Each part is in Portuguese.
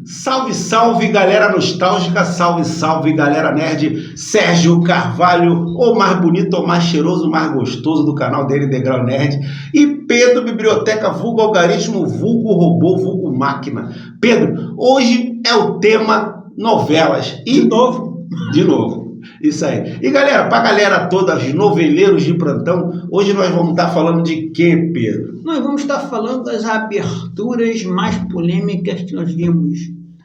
Salve, salve, galera nostálgica, salve, salve, galera nerd. Sérgio Carvalho, o mais bonito, o mais cheiroso, o mais gostoso do canal dele, Degrau Nerd. E Pedro Biblioteca, vulgo algarismo, vulgo robô, vulgo máquina. Pedro, hoje é o tema novelas. E... De novo. Isso aí. E galera, pra galera toda, os noveleiros de plantão, hoje nós vamos estar falando de quê, Pedro? Nós vamos estar falando das aberturas mais polêmicas que nós vimos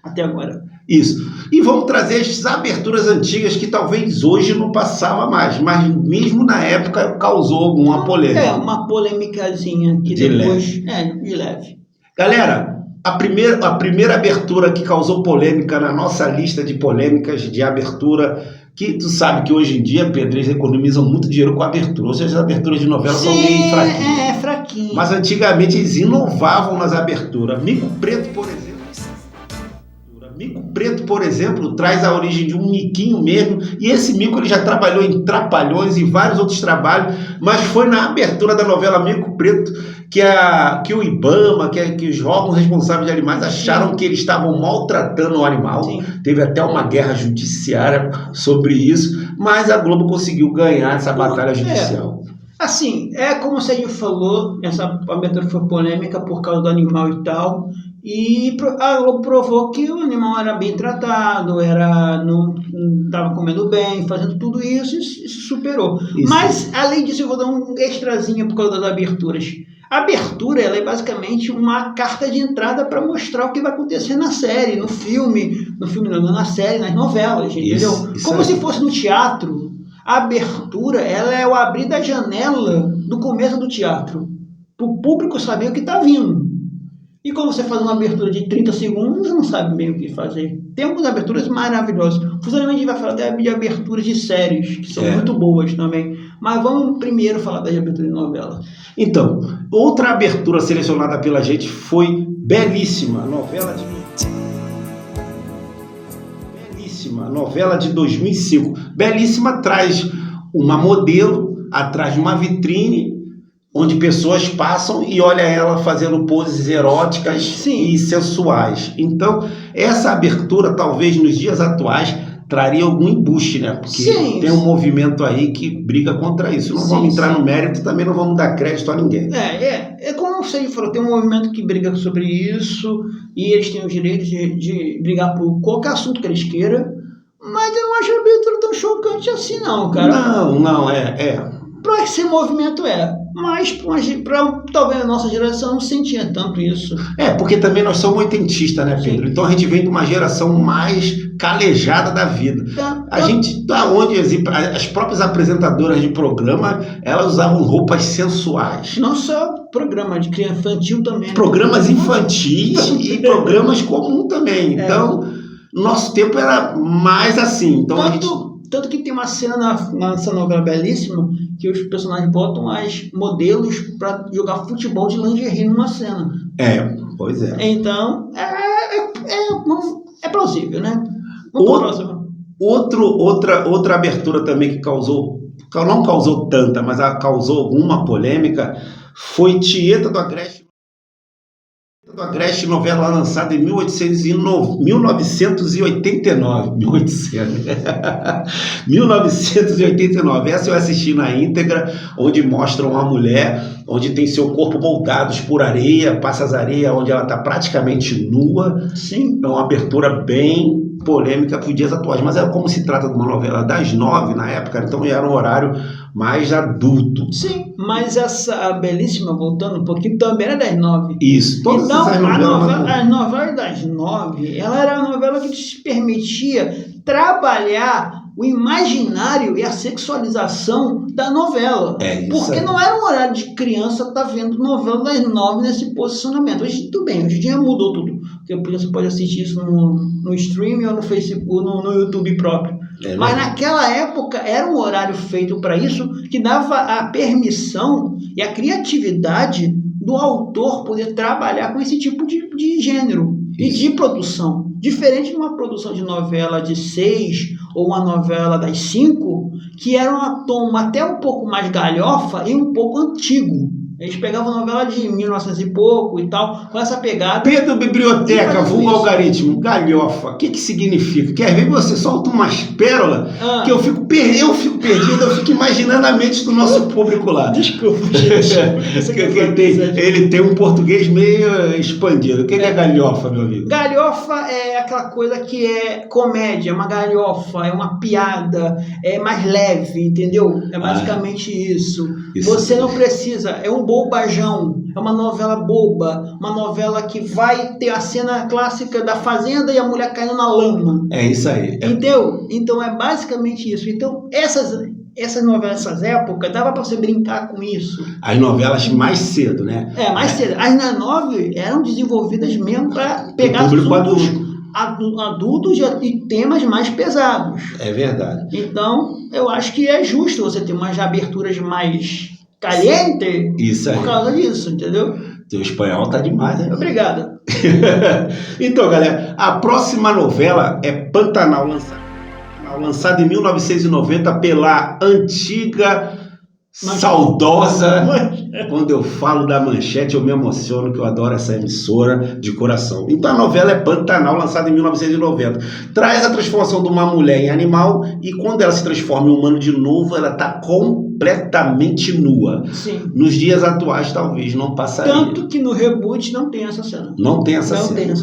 até agora. Isso. E vamos trazer as aberturas antigas que talvez hoje não passava mais, mas mesmo na época causou alguma polêmica. É, uma polêmicazinha que de depois... leve. De leve. Galera, a primeira abertura que causou polêmica na nossa lista de polêmicas de abertura, que tu sabe que hoje em dia, Pedro, eles economizam muito dinheiro com a abertura, ou seja, as aberturas de novela são meio fraquinhas. Fraquinho. Mas antigamente eles inovavam nas aberturas. Mico Preto, por exemplo, traz a origem de um miquinho mesmo, e esse mico ele já trabalhou em Trapalhões e vários outros trabalhos, mas foi na abertura da novela Mico Preto que o Ibama, que os órgãos responsáveis de animais acharam que eles estavam maltratando o animal. Sim. Teve até uma guerra judiciária sobre isso, mas a Globo conseguiu ganhar essa batalha judicial. Assim, é como o Sérgio falou, essa abertura foi polêmica por causa do animal e tal, e a Globo provou que o animal era bem tratado, não estava comendo bem, fazendo tudo isso, e se superou. Isso. Mas, além disso, eu vou dar um extrazinho por causa das aberturas. A abertura ela é basicamente uma carta de entrada para mostrar o que vai acontecer na série, no filme não, na série, nas novelas, entendeu? Isso Como aí. se fosse no teatro. A abertura ela é o abrir da janela do começo do teatro, para o público saber o que está vindo. E quando você faz uma abertura de 30 segundos, você não sabe bem o que fazer. Tem algumas aberturas maravilhosas. Futuramente a gente vai falar de aberturas de séries, que são muito boas também. Mas vamos primeiro falar das aberturas de novela. Então, outra abertura selecionada pela gente foi Belíssima, novela de 2005. Belíssima traz uma modelo atrás de uma vitrine, onde pessoas passam e olham ela fazendo poses eróticas e sensuais. Então, essa abertura, talvez nos dias atuais, traria algum embuste, né? Porque tem um movimento aí que briga contra isso. Não vamos entrar no mérito, também não vamos dar crédito a ninguém. É como você falou, tem um movimento que briga sobre isso, e eles têm o direito de brigar por qualquer assunto que eles queiram, mas eu não acho a abertura tão chocante assim não, cara. Não, Para esse movimento mas para talvez a nossa geração não sentia tanto isso. Porque também nós somos oitentistas, né, Pedro? Então a gente vem de uma geração mais calejada da vida. A gente tá onde as próprias apresentadoras de programa, elas usavam roupas sensuais. Não só programa de criança infantil também. Programas infantis e programas comuns também. Então, nosso tempo era mais assim. Então Tanto que tem uma cena nessa novela Belíssima que os personagens botam as modelos para jogar futebol de lingerie numa cena. Pois é. Então, é plausível, né? Outra abertura também que não causou tanta, mas causou alguma polêmica, foi Tieta do Agreste. Novela lançada em 1989. Essa eu assisti na íntegra, onde mostra uma mulher, onde tem seu corpo moldados por areia, passa as areias, onde ela está praticamente nua. Sim. É uma abertura bem polêmica para os dias atuais, mas como se trata de uma novela das 9 na época, então já era um horário mais adulto. Sim, mas essa Belíssima, voltando um pouquinho, também era das 9. Isso. Então, a novela das 9, ela era uma novela que te permitia trabalhar o imaginário e a sexualização da novela. Porque não era um horário de criança estar vendo novela das 9 nesse posicionamento. Hoje tudo bem, hoje em dia mudou tudo. Porque você pode assistir isso no streaming ou no Facebook, no YouTube próprio. Mas naquela época era um horário feito para isso, que dava a permissão e a criatividade do autor poder trabalhar com esse tipo de gênero e de produção. Diferente de uma produção de novela de 6 ou uma novela das 5, que era um tom até um pouco mais galhofa e um pouco antigo. Eles pegavam novela de 1900 e pouco e tal, com essa pegada. Pedro Biblioteca, vulgo algoritmo, galhofa, o que significa? Quer ver você solta umas pérolas que eu fico perdido, eu fico imaginando a mente do nosso público lá. Desculpa, gente. Ele tem um português meio expandido. O que é galhofa, meu amigo? Galhofa é aquela coisa que é comédia, é uma galhofa, é uma piada, é mais leve, entendeu? É basicamente isso. Você não precisa, é um bobajão, é uma novela boba, uma novela que vai ter a cena clássica da fazenda e a mulher caindo na lama. É isso aí. Entendeu? Então é basicamente isso. Então essas novelas dessas épocas, dava para você brincar com isso. As novelas mais cedo, né? Mais cedo. As na 9 eram desenvolvidas mesmo para pegar adultos e temas mais pesados. É verdade. Então, eu acho que é justo você ter umas aberturas mais calientes por causa disso, entendeu? Teu espanhol tá demais, né? Obrigado. Então, galera, a próxima novela é Pantanal, lançada em 1990 pela antiga, saudosa... Quando eu falo da Manchete, eu me emociono, que eu adoro essa emissora de coração. Então a novela é Pantanal, lançada em 1990. Traz a transformação de uma mulher em animal e quando ela se transforma em humano de novo, ela está completamente nua. Sim. Nos dias atuais, talvez não passaria. Tanto que no reboot não tem essa cena. Não tem essa cena.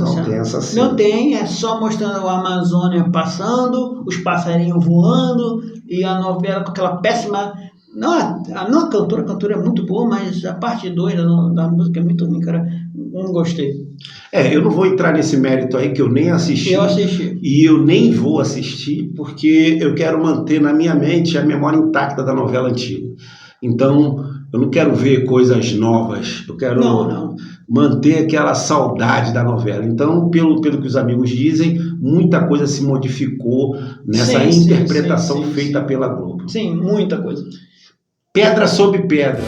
Não tem, é só mostrando a Amazônia passando, os passarinhos voando e a novela com aquela péssima... Não a cantora é muito boa, mas a parte 2 da música é muito ruim, cara. Não gostei. Eu não vou entrar nesse mérito aí que eu nem assisti. Eu assisti. E eu nem vou assistir porque eu quero manter na minha mente a memória intacta da novela antiga. Então, eu não quero ver coisas novas. Eu quero manter aquela saudade da novela. Então, pelo que os amigos dizem, muita coisa se modificou nessa interpretação feita pela Globo. Sim, muita coisa. Pedra sobre Pedra.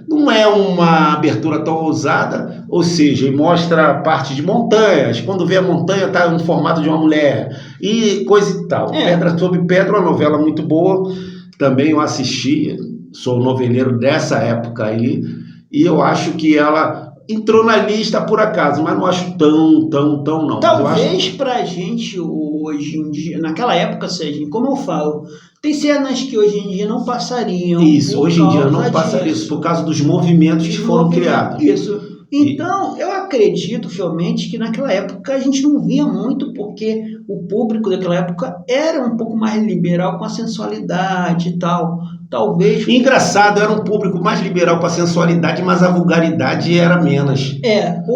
Não é uma abertura tão ousada, ou seja, mostra a parte de montanhas. Quando vê a montanha, está no formato de uma mulher e coisa e tal. Pedra sobre Pedra, uma novela muito boa. Também eu assisti, sou noveleiro dessa época aí, e eu acho que ela entrou na lista por acaso, mas não acho tão não. Talvez pra gente hoje em dia, naquela época seja, como eu falo, tem cenas que hoje em dia não passariam. Isso, hoje em dia não passaria isso, por causa dos movimentos que foram criados. Isso. Então, eu acredito fielmente que naquela época a gente não via muito, porque o público daquela época era um pouco mais liberal com a sensualidade e tal. Talvez... Engraçado, era um público mais liberal com a sensualidade, mas a vulgaridade era menos.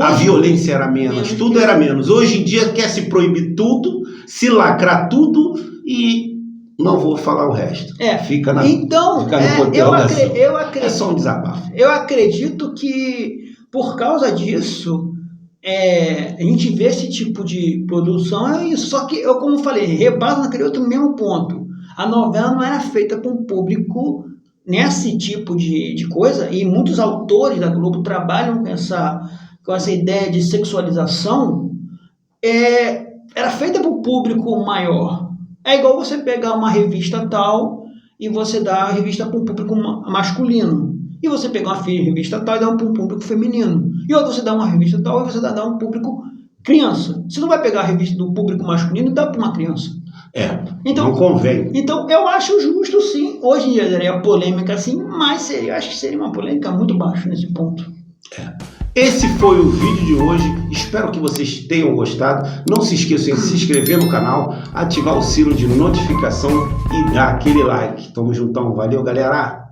A violência era menos, tudo era menos. Hoje em dia quer se proibir tudo, se lacrar tudo e... Não vou falar o resto. Fica no eu acredito, é só um desabafo. Eu acredito que por causa disso a gente vê esse tipo de produção. É isso. Só que eu, como falei, rebato naquele outro mesmo ponto. A novela não era feita para um público nesse tipo de coisa, e muitos autores da Globo trabalham com essa ideia de sexualização. Era feita para um público maior. É igual você pegar uma revista tal e você dá a revista para um público masculino. E você pegar uma revista tal e dá para um público feminino. E outra você dá uma revista tal e você dá um público criança. Você não vai pegar a revista do público masculino e dar para uma criança. Então, não convém. Então, eu acho justo, sim. Hoje em dia seria polêmica, sim, mas acho que seria uma polêmica muito baixa nesse ponto. Esse foi o vídeo de hoje, espero que vocês tenham gostado. Não se esqueçam de se inscrever no canal, ativar o sino de notificação e dar aquele like. Tamo juntão, valeu galera!